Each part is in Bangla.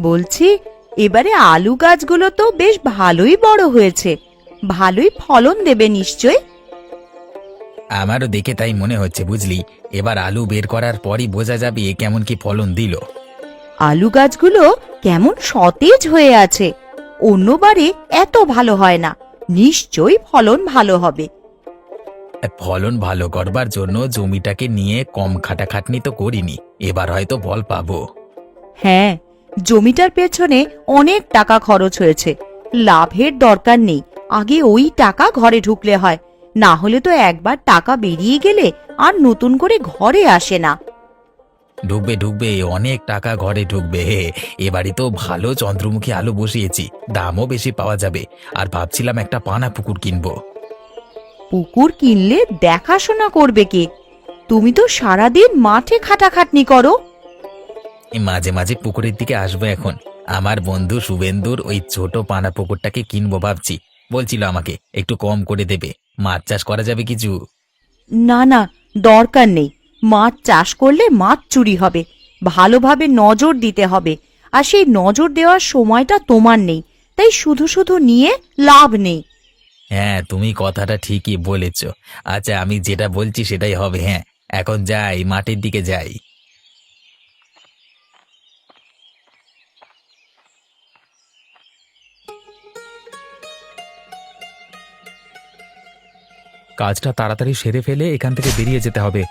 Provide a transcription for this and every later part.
বলছি, এবারে আলু গাছগুলো তো বেশ ভালোই বড় হয়েছে, ভালোই ফলন দেবে নিশ্চয়। আমারও দেখে তাই মনে হচ্ছে বুঝলি। এবার আলু বের করার পরই বোঝা যাবে কেমন কি ফলন দিল। আলু গাছগুলো কেমন সতেজ হয়ে আছে, অন্যবারে এত ভালো হয় না। নিশ্চয়ই ফলন ভালো হবে। ফলন ভালো করবার জন্য জমিটাকে নিয়ে কম খাটাখাটনি তো করিনি, এবার হয়তো ফল পাবো। হ্যাঁ, জমিটার পেছনে অনেক টাকা খরচ হয়েছে, লাভের দরকার নেই। আগে ওই টাকা ঘরে ঢুকলে হয়, না হলে তো একবার টাকা বেরিয়ে গেলে আর নতুন করে ঘরে আসে না। ঢুকবে ঢুকবে, অনেক টাকা ঘরে ঢুকবে। এবারই তো ভালো চন্দ্রমুখী আলু বসিয়েছি, দামও বেশি পাওয়া যাবে। আর ভাবছিলাম একটা পানা পুকুর কিনবো। পুকুর কিনলে দেখাশোনা করবে কে? তুমি তো সারাদিন মাঠে খাটাখাটনি করো। মাঝে মাঝে পুকুরের দিকে আসবো এখন। আমার বন্ধু শুভেন্দুর ওই ছোট পানা পুকুরটাকে কিনবো ভাবছি। বলছিল আমাকে একটু কম করে দেবে। মাছ চাষ করা যাবে কিছু? না না, দরকার নেই। মাছ চাষ করলে মাছ চুরি হবে, ভালোভাবে নজর দিতে হবে। আর সেই নজর দেওয়ার সময়টা তোমার নেই, তাই শুধু শুধু নিয়ে লাভ নেই। হ্যাঁ, তুমি কথাটা ঠিকই বলেছ। আচ্ছা, আমি যেটা বলছি সেটাই হবে। হ্যাঁ, এখন যাই, মাঠের দিকে যাই। কাজটা তাড়াতাড়ি সেরে ফেলে এখান থেকে বেরিয়ে যেতে হবে।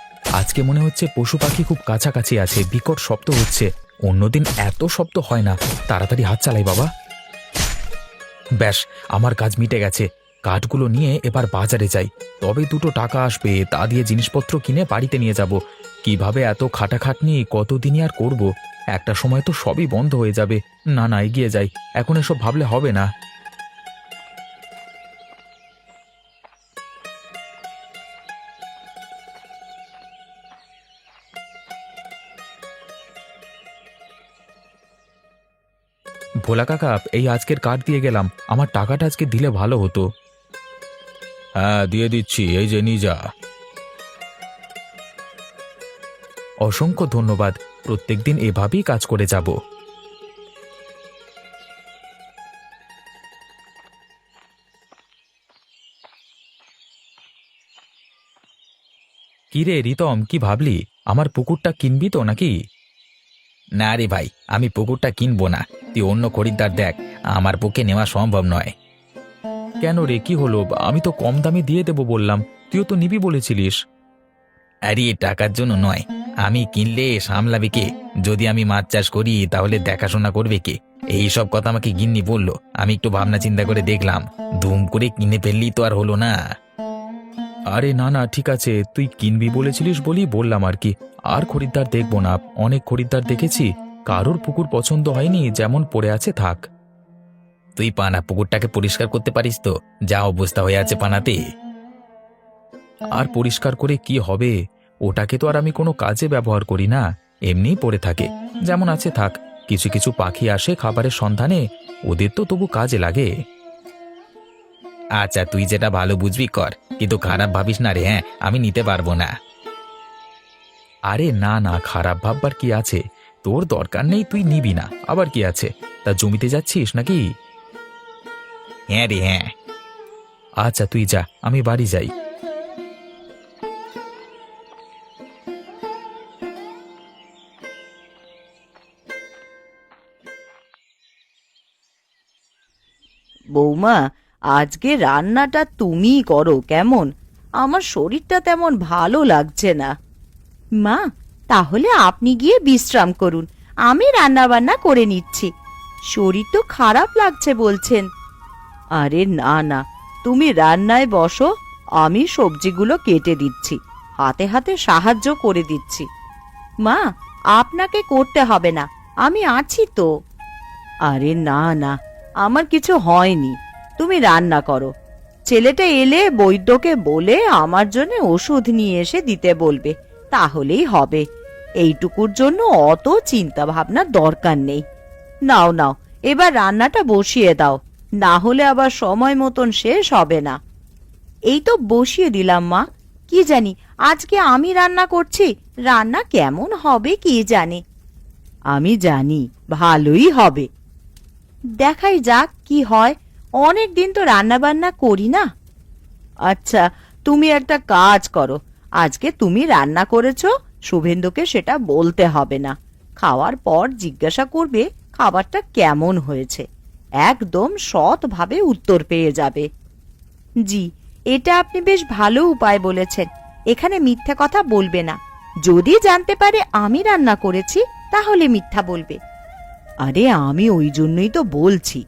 আজকে মনে হচ্ছে পশু পাখি খুব কাছাকাছি আছে, বিকট শব্দ হচ্ছে। অন্যদিন এত শব্দ হয় না। তাড়াতাড়ি হাত চালাই বাবা। ব্যাস, আমার কাজ মিটে গেছে। কাঠগুলো নিয়ে এবার বাজারে যাই, তবে দুটো টাকা আসবে, তা দিয়ে জিনিসপত্র কিনে বাড়িতে নিয়ে যাব। কিভাবে এত খাটাখাটনি কতদিনই আর করব? একটা সময় তো সবই বন্ধ হয়ে যাবে। না না, এগিয়ে যাই, এখন এসব ভাবলে হবে না। ভোলা কাকা, এই আজকের কার্ড দিয়ে গেলাম, আমার টাকাটা আজকে দিলে ভালো হতো। হ্যাঁ, দিয়ে দিচ্ছি, এই যে নিয়ে যা। অসংখ্য ধন্যবাদ। প্রত্যেকদিন এভাবেই কাজ করে যাব। কি রে রিতম, কি ভাবলি? আমার পুকুরটা কিনবি তো নাকি? না রে ভাই, আমি পুকুরটা কিনবো না। তুই অন্য খরিদ্দার দেখ, আমার পক্ষে নেওয়া সম্ভব নয়। কেন রে, কি হলো? আমি তো কম দামে দিয়ে দেবো বললাম, তুইও তো নিবি বলেছিলিস। আরে টাকার জন্য নয়, আমি কিনলে সামলাবে কে? যদি আমি মাছ চাষ করি তাহলে দেখাশোনা করবে কে? এই সব কথা আমাকে গিন্নি বললো। আমি একটু ভাবনা চিন্তা করে দেখলাম, ধুম করে কিনে ফেললি তো আর হলো না। আরে না না, ঠিক আছে, তুই কিনবি বলেছিলিস বলি বললাম আর কি। আর খরিদ্দার দেখবো না, অনেক খরিদ্দার দেখেছি, কারোর পুকুর পছন্দ হয়নি, যেমন পড়ে আছে থাক। তুই পানা পুকুরটাকে পরিষ্কার করতে পারিস তো? যা অবস্থা হয়ে আছে পানাতে। আর পরিষ্কার করে কি হবে? ওটাকে তো আর আমি কোনো কাজে ব্যবহার করি না, এমনিই পড়ে থাকে। যেমন আছে থাক। কিছু কিছু পাখি আসে খাবারের সন্ধানে, ওদের তো তবু কাজে লাগে। আচ্ছা, তুই যেটা ভালো বুঝবি কর, কিন্তু খারাপ ভাবিস না রে। হ্যাঁ, আমি নিতে পারবো না। আরে না না, খারাপ ভাববার কি আছে? তোর দরকার নেই, তুই নিবি না, আবার কি আছে? তা জমিতে যাচ্ছিস নাকি? হ্যাঁ রে, হ্যাঁ। আচ্ছা তুই যা, আমি বাড়ি যাই। বৌমা, আজকে রান্নাটা তুমিই করো কেমন? আমার শরীরটা তেমন ভালো লাগছে না। মা, তাহলে আপনি গিয়ে বিশ্রাম করুন, আমি রান্না বান্না করে নিচ্ছি। শরীর তো খারাপ লাগছে বলছেন। আরে না না, তুমি রান্নায় বসো, আমি সবজিগুলো কেটে দিচ্ছি, হাতে হাতে সাহায্য করে দিচ্ছি। মা, আপনাকে করতে হবে না, আমি আছি তো। আরে না না, আমার কিছু হয়নি, তুমি রান্না করো। ছেলেটা এলে বৈদ্যকে বলে আমার জন্য ওষুধ নিয়ে এসে দিতে বলবে, তাহলেই হবে। এইটুকুর জন্য অত চিন্তা ভাবনার দরকার নেই। নাও নাও, এবার রান্নাটা বসিয়ে দাও, না হলে আবার সময় মতন শেষ হবে না। এই তো বসিয়ে দিলাম মা। কি জানি আজকে আমি রান্না করছি, রান্না কেমন হবে কি জানে। আমি জানি ভালোই হবে। দেখাই যাক কি হয়, অনেক দিন তো রান্না বান্না করি না। আচ্ছা, তুমি একটা কাজ করো, আজকে তুমি রান্না করেছো, শুভেন্দুকে সেটা বলতে হবে না। খাওয়ার পর জিজ্ঞাসা করবে খাবারটা কেমন হয়েছে, একদম সৎভাবে উত্তর পেয়ে যাবে। জি, এটা আপনি বেশ ভালো উপায় বলেছেন। এখানে মিথ্যা কথা বলবে না। যদি জানতে পারে আমি রান্না করেছি তাহলে মিথ্যা বলবে। আরে আমি ওই জন্যই তো বলছি,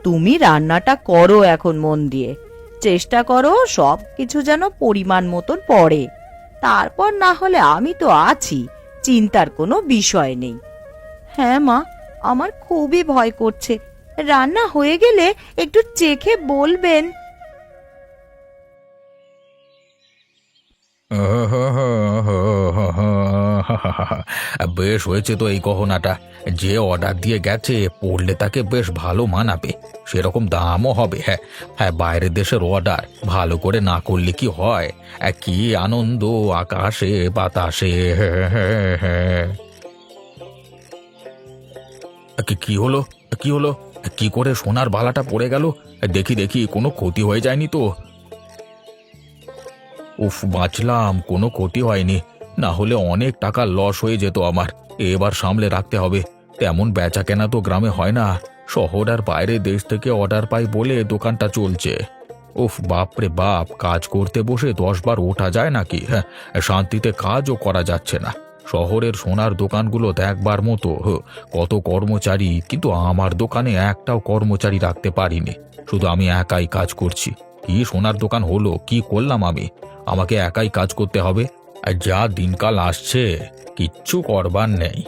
তুমি রান্নাটা করো এখন মন দিয়ে। চেষ্টা করো সব কিছু যেন পরিমাণ মতন পড়ে। তারপর না হলে আমি তো আছি, চিন্তার কোনো বিষয় নেই। হ্যাঁ মা, আমার খুবই ভয় করছে। রান্না হয়ে গেলে একটু চেখে বলবেন। বেশ হয়েছে তো এই গহনাটা। যে অর্ডার দিয়ে গেছে পড়লে তাকে বেশ ভালো মানাবে, সেরকম দামও হবে। হ্যাঁ হ্যাঁ, বাইরের দেশের অর্ডার, ভালো করে না করলে কি হয়। কি আনন্দ আকাশে বাতাসে। কি হলো, কি হলো? কি করে সোনার বালাটা পড়ে গেল? দেখি দেখি, কোনো ক্ষতি হয়ে যায়নি তো? উফ, বাঁচলাম, কোনো ক্ষতি হয়নি। না হলে অনেক টাকা লস হয়ে যেত আমার। এবার সামলে রাখতে হবে। তেমন বেচা কেনা তো গ্রামে হয় না। শহর আর বাইরের দেশ থেকে অর্ডার পাই বলে দোকানটা চলছে। উফ, বাপরে বাপ, কাজ করতে বসে 10 বার ওঠা যায় নাকি? হ্যাঁ, শান্তিতে কাজও করা যাচ্ছে না। শহরের সোনার দোকানগুলো দেখবার মতো, কত কর্মচারী, কিন্তু আমার দোকানে একটাও কর্মচারী রাখতে পারিনি। শুধু আমি একাই কাজ করছি। কি সোনার দোকান হলো, কি করলাম আমি? আমাকে একাই কাজ করতে হবে। আর যা দিনকাল আসছে, কিচ্ছু করবার নেই।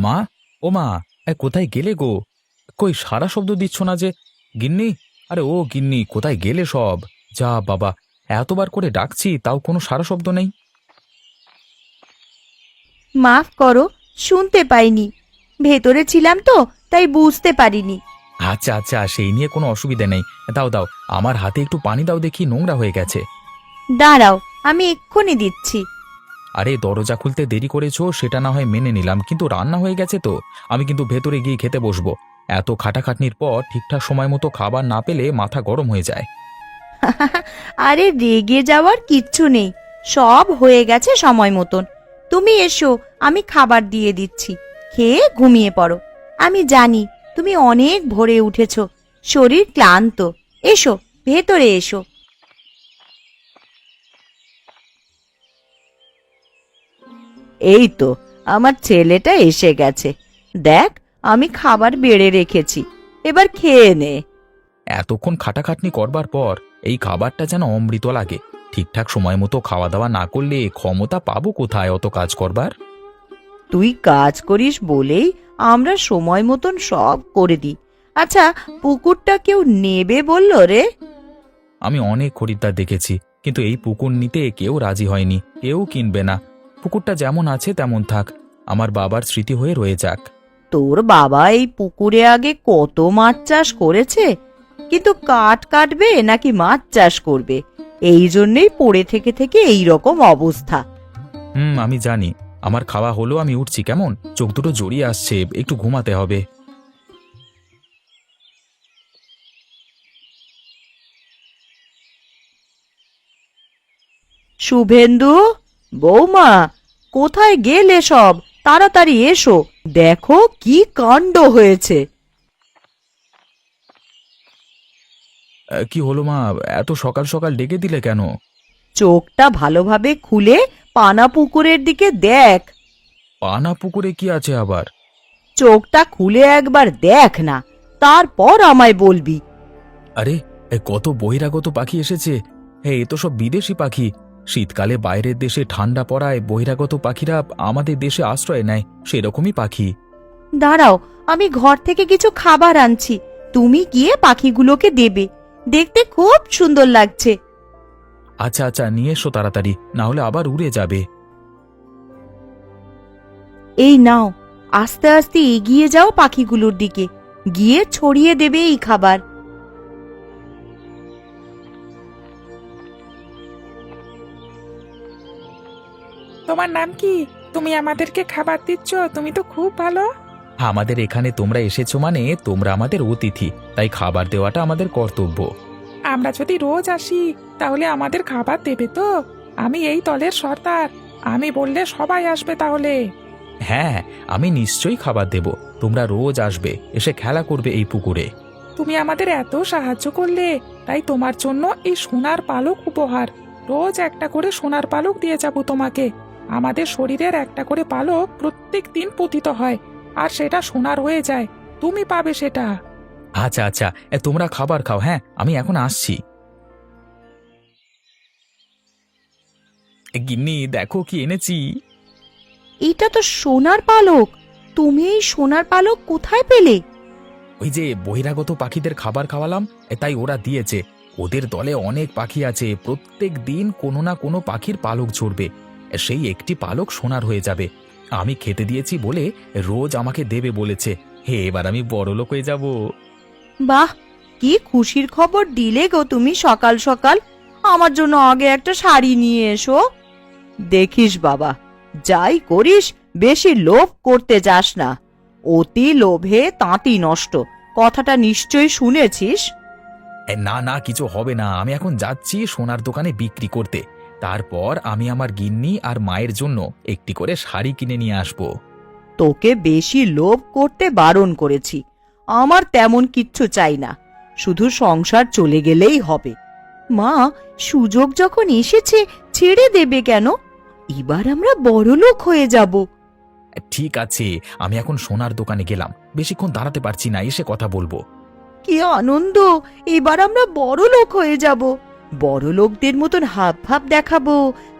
মা, ও মা, কোথায় গেলে গো? কই সারা শব্দ দিচ্ছ না যে? গিন্নি, আরে ও গিন্নি, কোথায় গেলে সব? যা বাবা, এতবার করে ডাকছি তাও কোনো সারা শব্দ নেই। মাফ করো, শুনতে পাইনি। ভেতরে ছিলাম তো, তাই বুঝতে পারিনি। আচ্ছা আচ্ছা, সেই নিয়ে কোনো অসুবিধা নেই। দাও দাও, আমার হাতে একটু পানি দাও দেখি, নোংরা হয়ে গেছে। দাঁড়াও, আমি এক্ষুনি দিচ্ছি। আরে দরজা খুলতে দেরি করেছো সেটা না হয় মেনে নিলাম, কিন্তু রান্না হয়ে গেছে তো। আমি কিন্তু ভেতরে গিয়ে খেতে বসবো। এত খাটাখাটনির পর ঠিকঠাক সময় মতো খাবার না পেলে মাথা গরম হয়ে যায়। আরে রেগে যাওয়ার কিচ্ছু নেই, সব হয়ে গেছে সময় মতন। তুমি এসো, আমি খাবার দিয়ে দিচ্ছি, খেয়ে ঘুমিয়ে পড়ো। আমি জানি তুমি অনেক ভোরে উঠেছো, শরীর ক্লান্ত। এসো, ভেতরে এসো। এই তো আমার ছেলেটা এসে গেছে। দেখ, আমি খাবার বেড়ে রেখেছি, এবার খেয়ে নে। এতক্ষণ খাটাখাটনি করবার পর এই খাবারটা যেন অমৃত লাগে। ঠিকঠাক সময় মতো খাওয়া দাওয়া না করলে ক্ষমতা পাবো কোথায় অত কাজ করবার? তুই কাজ করিস বলেই আমরা সময় মতন সব করে দিই। আচ্ছা, পুকুরটা কেউ নেবে বললো রে? আমি অনেক খরিদ্দার দেখেছি, কিন্তু এই পুকুর নিতে কেউ রাজি হয়নি, কেউ কিনবে না। পুকুরটা যেমন আছে তেমন থাক, আমার বাবার স্মৃতি হয়ে রয়ে যাক। তোর বাবা এই পুকুরে আগে কত মাছ চাষ করেছে, কিন্তু কাঠ কাটবে নাকি মাছ চাষ করবে, এই জন্যেই পড়ে থেকে থেকে এই রকম অবস্থা। আমি জানি। আমার খাওয়া হলো, আমি উঠছি। কেমন চোখ দুটো জড়িয়ে আসছে, একটু ঘুমাতে হবে। শুভেন্দু, বৌমা, কোথায় গেলে সব? তাড়াতাড়ি এসো, দেখো কি কাণ্ড হয়েছে। কি হলো মা, এত সকাল সকাল ডেকে দিলে কেন? চোখটা ভালোভাবে খুলে পানা পুকুরের দিকে দেখ। পানা পুকুরে কি আছে আবার? চোখটা খুলে একবার দেখ না, তারপর আমায় বলবি। আরে, কত বহিরাগত পাখি এসেছে। এ তো সব বিদেশি পাখি। শীতকালে বাইরের দেশে ঠান্ডা পড়ায় বহিরাগত পাখিরা আমাদের দেশে আশ্রয় নেয়, সেরকমই পাখি। দাঁড়াও, আমি ঘর থেকে কিছু খাবার আনছি, তুমি গিয়ে পাখিগুলোকে দেবে, দেখতে খুব সুন্দর লাগছে। আচ্ছা আচ্ছা, নিয়ে এসো তাড়াতাড়ি, না হলে আবার উড়ে যাবে। এই নাও, আস্তে আস্তে এগিয়ে যাও পাখিগুলোর দিকে, গিয়ে ছড়িয়ে দেবে এই খাবার। তোমার নাম কি? তুমি আমাদেরকে খাবার দিচ্ছ, তুমি তো খুব ভালো। আমাদের এখানে তোমরা এসেছো মানে তোমরা আমাদের অতিথি, তাই খাবার দেওয়াটা আমাদের কর্তব্য। আমরা যদি রোজ আসি তাহলে আমাদের খাবার দেবে তো? আমি এই দলের সর্দার, আমি বললে সবাই আসবে তাহলে। হ্যাঁ, আমি নিশ্চয়ই খাবার দেব। তোমরা রোজ আসবে, এসে খেলা করবে এই পুকুরে। তুমি আমাদের এত সাহায্য করলে, তাই তোমার জন্য এই সোনার পালক উপহার। রোজ একটা করে সোনার পালক দিয়ে যাব তোমাকে। আমাদের শরীরের একটা করে পালক প্রত্যেক দিন পতিত হয়, আর সেটা সোনার হয়ে যায়। তুমি পাবে সেটা। আচ্ছা আচ্ছা, তোমরা খাবার খাও। হ্যাঁ, আমি এখন আসছি। গিন্নি, দেখো কি এনেছি। এটা তো সোনার পালক। তুমি এই সোনার পালক কোথায় পেলে? ওই যে বহিরাগত পাখিদের খাবার খাওয়ালাম, তাই ওরা দিয়েছে। ওদের দলে অনেক পাখি আছে, প্রত্যেক দিন কোনো না কোনো পাখির পালক ঝরবে। সেই একটি পালক সোনার হয়ে যাবে। আমি খেতে দিয়েছি বলে রোজ আমাকে দেবে বলেছে। হে, এবার আমি বড়লোক হয়ে যাব। বাহ, কি খুশির খবর দিলে গো তুমি সকাল সকাল। আমার জন্য আগে একটা শাড়ি নিয়ে এসো। দেখিস বাবা, যাই করিস বেশি লোভ করতে যাস না। অতি লোভে তাঁতি নষ্ট, কথাটা নিশ্চয়ই শুনেছিস। না না, কিছু হবে না। আমি এখন যাচ্ছি সোনার দোকানে বিক্রি করতে। তারপর আমি আমার গিন্নি আর মায়ের জন্য একটি করে শাড়ি কিনে নিয়ে আসবো। তোকে বেশি লোভ করতে বারণ করেছি। আমার তেমন কিচ্ছু চাই না, শুধু সংসার চলে গেলেই হবে। মা, সুযোগ যখন এসেছে ছেড়ে দেবে কেন? এবার আমরা বড়লোক হয়ে যাব। ঠিক আছে, আমি এখন সোনার দোকানে গেলাম। বেশিক্ষণ দাঁড়াতে পারছি না, এসে কথা বলবো। কি আনন্দ! এবার আমরা বড়লোক হয়ে যাব। বড়লোকদের মতন হাব ভাব দেখাবো,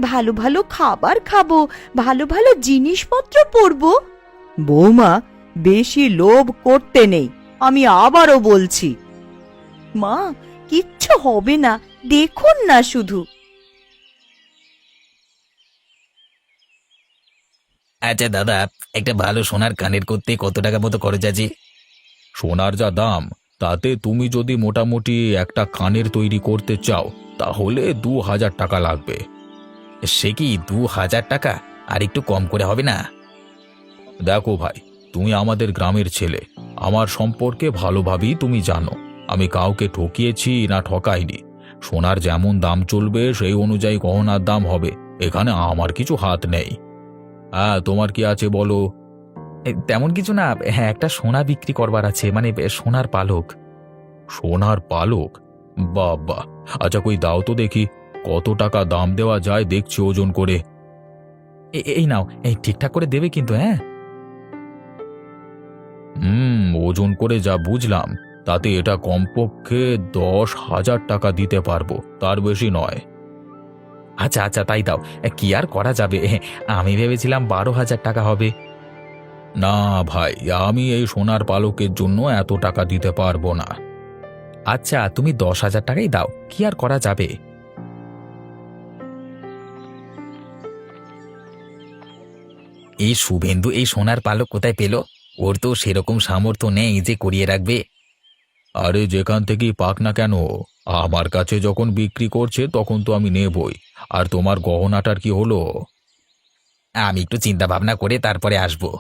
ভালো ভালো খাবার খাবো, ভালো ভালো জিনিসপত্র পরবো। বৌমা, বেশি লোভ করতে নেই, আমি আবারও বলছি। মা, কিচ্ছু হবে না, দেখুন না শুধু। আচ্ছা দাদা, একটা ভালো সোনার কানের করতে কত টাকা মতো খরচ আছে? সোনার যা দাম, তাতে তুমি যদি মোটামুটি একটা কানের তৈরি করতে চাও তাহলে 2000 টাকা লাগবে। সে কি 2000 টাকা? আর একটু কম করে হবে না? দেখো ভাই, তুমি আমাদের গ্রামের ছেলে, আমার সম্পর্কে ভালোভাবেই তুমি জানো। আমি কাউকে ঠকিয়েছি না ঠকাইনি। সোনার যেমন দাম চলবে সেই অনুযায়ী গহনার দাম হবে, এখানে আমার কিছু হাত নেই। হ্যাঁ, তোমার কি আছে বলো? তেমন কিছু না। হ্যাঁ, একটা সোনা বিক্রি করবার আছে, মানে সোনার পালক। সোনার পালক? বাবা, আচ্ছা কই দাও তো দেখি, কত টাকা দাম দেওয়া যায় দেখছি ওজন করে। এই নাও, এই ঠিকঠাক করে দেবে কিন্তু। হ্যাঁ, ওজন করে যা বুঝলাম তাতে এটা কমপক্ষে 10,000 টাকা দিতে পারবো, তার বেশি নয়। আচ্ছা আচ্ছা, তাই দাও। কি আর করা যাবে, আমি ভেবেছিলাম 12,000 টাকা হবে। না ভাই, আমি এই সোনার পালকের জন্য এত টাকা দিতে পারবো না। আচ্ছা, তুমি 10,000 টাকাই দাও, কি আর করা যাবে। এই শুভেন্দু এই সোনার পালক কোথায় পেল? ওর তো সেরকম সামর্থ্য নেই যে করিয়ে রাখবে। আরে যেখান থেকেই পাক না কেন, আমার কাছে যখন বিক্রি করছে তখন তো আমি নেবই। আর তোমার গহনাটার কি হলো? আমি একটু চিন্তা ভাবনা করে তারপরে আসবো।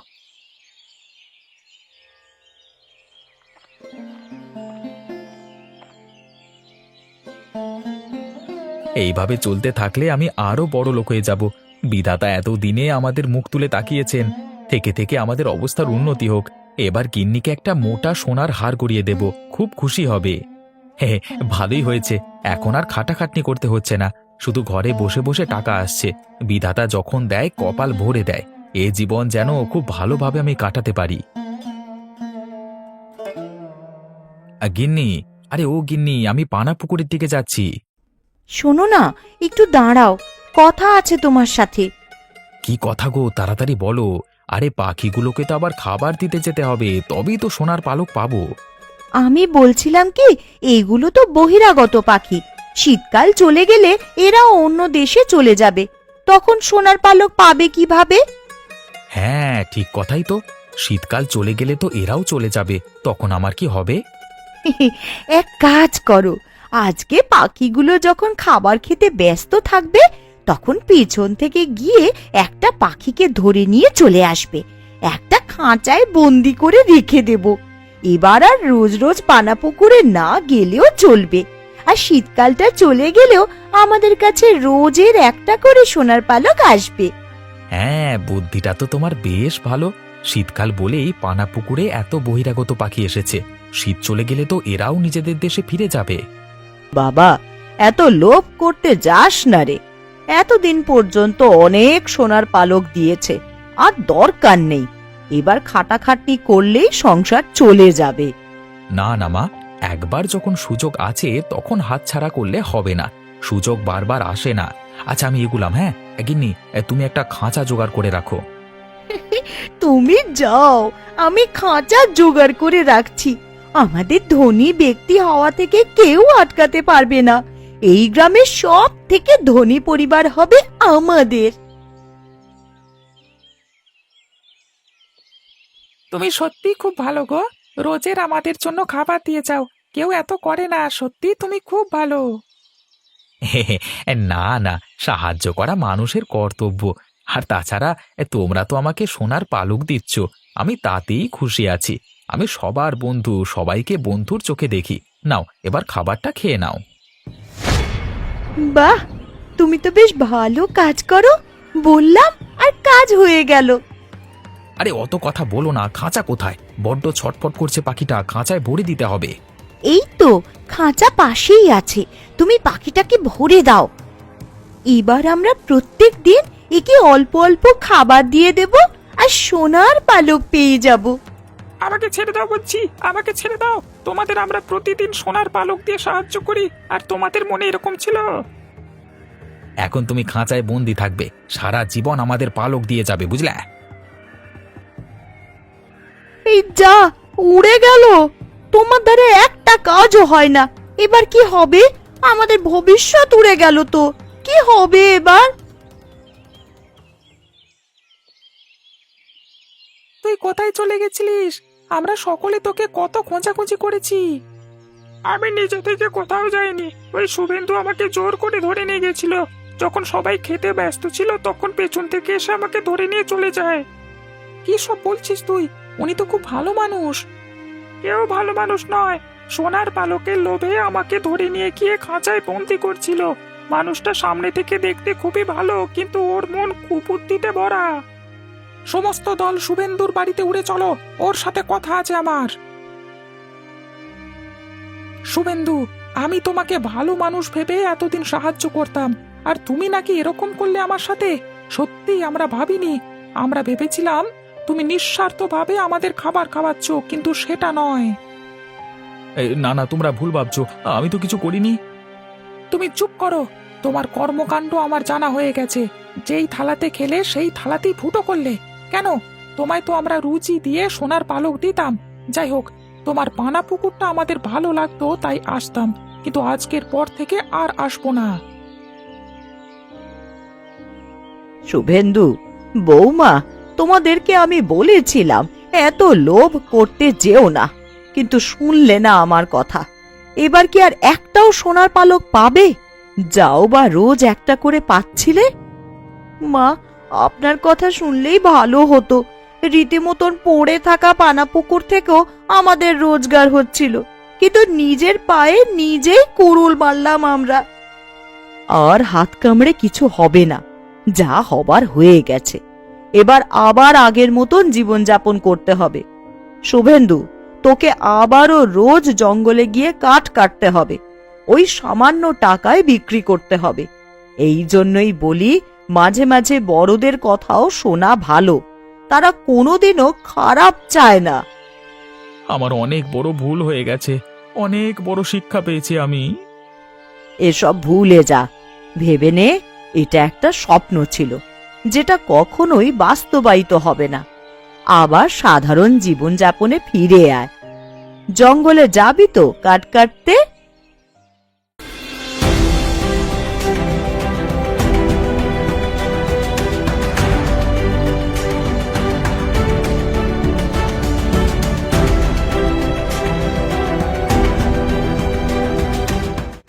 এইভাবে চলতে থাকলে আমি আরো বড় লোক হয়ে যাব। বিধাতা এতদিনে আমাদের মুখ তুলে তাকিয়েছেন, থেকে থেকে আমাদের অবস্থার উন্নতি হোক। এবার গিন্নিকে একটা মোটা সোনার হার গড়িয়ে দেব, খুব খুশি হবে। হ্যাঁ, ভালোই হয়েছে, এখন আর খাটাখাটনি করতে হচ্ছে না, শুধু ঘরে বসে বসে টাকা আসছে। বিধাতা যখন দেয় কপাল ভরে দেয়। এ জীবন যেন খুব ভালোভাবে আমি কাটাতে পারি। গিন্নি, আরে ও গিন্নি, আমি পানা পুকুরের দিকে যাচ্ছি। শোনো না, একটু দাঁড়াও, কথা আছে তোমার সাথে। কি কথা গো, তাড়াতাড়ি বলো। আরে পাখিগুলোকে তো আবার খাবার দিতে যেতে হবে, তবেই তো সোনার পালক পাবো। আমি বলছিলাম কি, এগুলো তো বহিরাগত পাখি। শীতকাল চলে গেলে এরা অন্য দেশে চলে যাবে, তখন সোনার পালক পাবে কিভাবে? হ্যাঁ, ঠিক কথাই তো। শীতকাল চলে গেলে তো এরাও চলে যাবে, তখন আমার কি হবে? এক কাজ করো, আজকে পাখিগুলো যখন খাবার খেতে ব্যস্ত থাকবে তখন পিছন থেকে গিয়ে একটা পাখিকে ধরে নিয়ে চলে আসবে, একটা খাঁচায় বন্দি করে রেখে দেব। এবার আর রোজ রোজ পানাপুকুরে না গেলেও চলবে, আর শীতকালটা চলে গেলেও আমাদের কাছে রোজের একটা করে সোনার পালক আসবে। হ্যাঁ, বুদ্ধিটা তো তোমার বেশ ভালো। শীতকাল বলেই পানাপুকুরে এত বহিরাগত পাখি এসেছে, শীত চলে গেলে তো এরাও নিজেদের দেশে ফিরে যাবে। বাবা, এত লোভ করতে যাস না রে। এতদিন পর্যন্ত অনেক সোনার পালক দিয়েছে, আর দরকার নেই। এবার খাটাখাটনি করলেই সংসার চলে যাবে। না না মা, একবার যখন সুযোগ আছে তখন হাতছাড়া করলে হবে না। সুযোগ বারবার আসে না। আচ্ছা, আমি এগুলাম। হ্যাঁ গিন্নি, তুমি একটা খাঁচা জোগাড় করে রাখো। তুমি যাও, আমি খাঁচা জোগাড় করে রাখছি। আমাদের ধনী ব্যক্তি হওয়া থেকে কেউ আটকাতে পারবে না। এই গ্রামের সব থেকে ধনী পরিবার হবে আমাদের। তুমি সত্যি খুব ভালো গো, রোজের আমাদের জন্য খাবার দিয়ে যাও। কেউ এত করে না, সত্যি তুমি খুব ভালো। না না, সাহায্য করা মানুষের কর্তব্য। আর তাছাড়া তোমরা তো আমাকে সোনার পালক দিচ্ছ, আমি তাতেই খুশি আছি। আমি সবার বন্ধু, সবাইকে বন্ধুর চোখে দেখি। নাও, এবার খাবারটা খেয়ে নাও। বাহ, তুমি তো বেশ ভালো কাজ করো। বললাম আর কাজ হয়ে গেল। আরে অত কথা বলো না, খাঁচা কোথায়? বড্ড ছটফট করছে পাখিটা, খাঁচায় ভরে দিতে হবে। এই তো খাঁচা পাশেই আছে, তুমি পাখিটাকে ভরে দাও। এবার আমরা প্রত্যেক দিন একে অল্প অল্প খাবার দিয়ে দেব, আর সোনার পালক পেয়ে যাব। আমাকে ছেড়ে দাও বলছি, আমাকে ছেড়ে দাও। তোমাদের আমরা প্রতিদিন সোনার পালক দিয়ে সাহায্য করি, আর তোমাদের মনে এরকম ছিল? এখন তুমি খাঁচায় বন্দি থাকবে, সারা জীবন আমাদের পালক দিয়ে যাবে, বুঝলে? এই যা, উড়ে গেল। তোমার দ্বারা একটা কাজও হয় না। এবার কি হবে? আমাদের ভবিষ্যৎ উড়ে গেল তো। কি হবে এবার? তুই কোথায় চলে গেছিলিস? আমরা সকলে তোকে কত খোঁজাখুঁজি করেছি। আমি নিজে থেকে কোথাও যাইনি, ওই শুভেন্দু আমাকে জোর করে ধরে নিয়ে গেছিল। যখন সবাই খেতে ব্যস্ত ছিল তখন পেছন থেকে এসে আমাকে ধরে নিয়ে চলে যায়। কি সব বলছিস তুই? উনি তো খুব ভালো মানুষ। কেউ ভালো মানুষ নয়, সোনার পালকের লোভে আমাকে ধরে নিয়ে গিয়ে খাঁচায় বন্দি করছিল। মানুষটা সামনে থেকে দেখতে খুবই ভালো, কিন্তু ওর মন কুবুদ্ধিতে ভরা। সমস্ত দল শুভেন্দুর বাড়িতে উড়ে চলো, ওর সাথে কথা আছে আমার। শুভেন্দু, আমি তোমাকে ভালো মানুষ ভেবে এতদিন সাহায্য করতাম, আর তুমি নাকি এরকম করলে আমার সাথে। সত্যি আমরা ভাবিনি। আমরা ভেবেছিলাম তুমি নিঃস্বার্থভাবে আমাদের খাবার খাওয়াচ্ছ, কিন্তু সেটা নয়। না না, তোমরা ভুল ভাবছো, আমি তো কিছু করিনি। তুমি চুপ করো। তোমার কর্মকাণ্ড আমার জানা হয়ে গেছে। যেই থালাতে খেলে সেই থালাতেই ফুটো করলে। কেন? তোমায় তো আমরা রুচি দিয়ে সোনার পালক দিতাম। যাই হোক, তোমার পানা পুকুরটা আমাদের ভালো লাগতো তাই আসতাম, কিন্তু আজকের পর থেকে আর আসবো না। শুভেন্দু, বৌমা, তোমাদেরকে আমি বলেছিলাম এত লোভ করতে যেও না, কিন্তু শুনলে না আমার কথা। এবার কি আর একটাও সোনার পালক পাবে? যাও বা রোজ একটা করে পাচ্ছিলে। মা, আপনার কথা শুনলেই ভালো হতো। রীতিমতন পড়ে থাকা পানাপুকুর থেকেও আমাদের রোজগার হচ্ছিল, কিন্তু নিজের পায়ে নিজেই কুড়ুল মারলাম আমরা। আর হাত কামড়ে কিছু হবে না, যা হবার হয়ে গেছে। এবার আবার আগের মতন জীবনযাপন করতে হবে। শুভেন্দু, তোকে আবারও রোজ জঙ্গলে গিয়ে কাঠ কাটতে হবে, ওই সামান্য টাকায় বিক্রি করতে হবে। এই জন্যই বলি, মাঝে মাঝে বড়দের কথাও শোনা ভালো, তারা কোনোদিনও খারাপ চায় না। আমার অনেক বড় ভুল হয়ে গেছে, অনেক বড় শিক্ষা পেয়েছি আমি। এসব ভুলে যা, ভেবে নে এটা একটা স্বপ্ন ছিল, যেটা কখনোই বাস্তবায়িত হবে না। আবার সাধারণ জীবনযাপনে ফিরে আয়। জঙ্গলে যাবি তো কাঠ কাটতে?